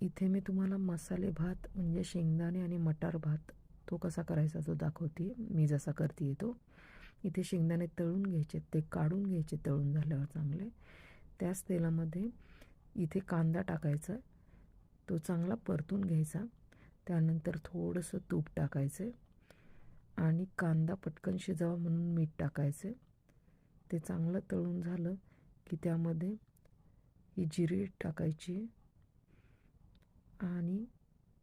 इथे मी तुम्हाला मसाले भात म्हणजे शेंगदाणे आणि मटार भात तो कसा करायचा तो दाखवते, मी जसा करते तो. इथे शेंगदाणे तळून घ्यायचे, ते काढून घ्यायचे तळून झाल्यावर चांगले. त्याच तेलामध्ये इथे कांदा टाकायचा, तो चांगला परतून घ्यायचा. त्यानंतर थोडंसं तूप टाकायचं आणि कांदा पटकन शिजावा म्हणून मीठ टाकायचं. ते चांगलं तळून झालं की त्यामध्ये ही जिरे टाकायची आणि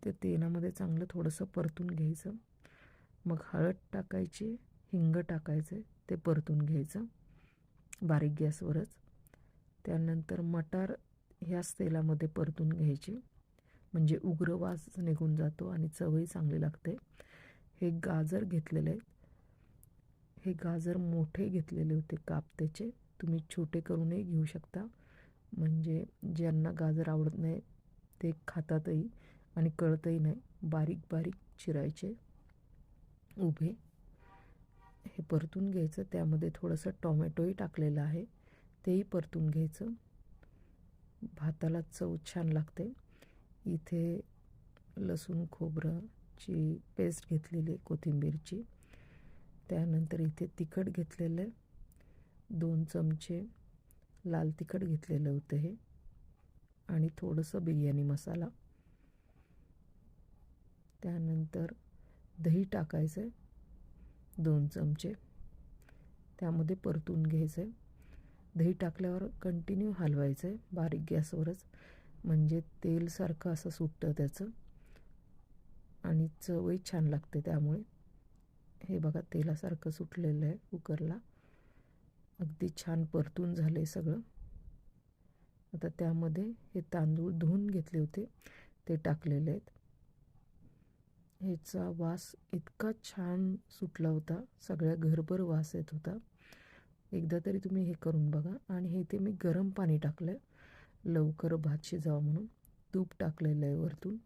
ते तेलामध्ये चांगलं थोडंसं परतून घ्यायचं. मग हळद टाकायची, हिंग टाकायचं, ते परतून घ्यायचं बारीक गॅसवरच. त्यानंतर मटार ह्याच तेलामध्ये परतून घ्यायचे, म्हणजे उग्र वास निघून जातो आणि चवही चांगली लागते. हे गाजर घेतलेले आहेत, हे गाजर मोठे घेतलेले होते काप त्याचे, तुम्ही छोटे करूनही घेऊ शकता. म्हणजे ज्यांना गाजर आवडत नाही ते खातातही आणि कळतही नाही. बारीक बारीक चिरायचे उभे. हे परतून घ्यायचं. त्यामध्ये थोडंसं टोमॅटोही टाकलेलं आहे, तेही परतून घ्यायचं. भाताला चव छान लागते. इथे लसूण खोबऱ्याची पेस्ट घेतलेली आहे, कोथिंबीरची. त्यानंतर इथे तिखट घेतलेलं आहे, 2 चमचे लाल तिखट घेतलेलं होतं हे, आणि थोडंसं बिर्याणी मसाला. त्यानंतर दही टाकायचं आहे, 2 चमचे. त्यामध्ये परतून घ्यायचं आहे. दही टाकल्यावर कंटिन्यू हलवायचं आहे बारीक गॅसवरच, म्हणजे तेलसारखं असं सुटतं त्याचं आणि चवही छान लागते. त्यामुळे हे बघा तेलासारखं सुटलेलं आहे कुकरला. अगदी छान परतून झाले सगळं. आता त्यामध्ये हे तांदूळ धुवून घेतले होते ते टाकलेले आहेत. ह्याचा वास इतका छान सुटला होता, सगळ्या घरभर वास येत होता. एकदा तरी तुम्ही हे करून बघा. आणि हे ते मी गरम पाणी टाकलं आहे लवकर भात शिजावा म्हणून. तूप टाकलेलं आहे वरतून,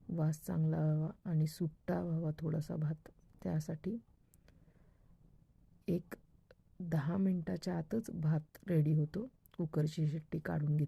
वास चांगला व्हावा आणि सुट्टा व्हावा थोडासा भात. त्यासाठी एक 10 मिनटाच्या आतच भात रेडी होतो. कुकरची शिट्टी काढून घेतली.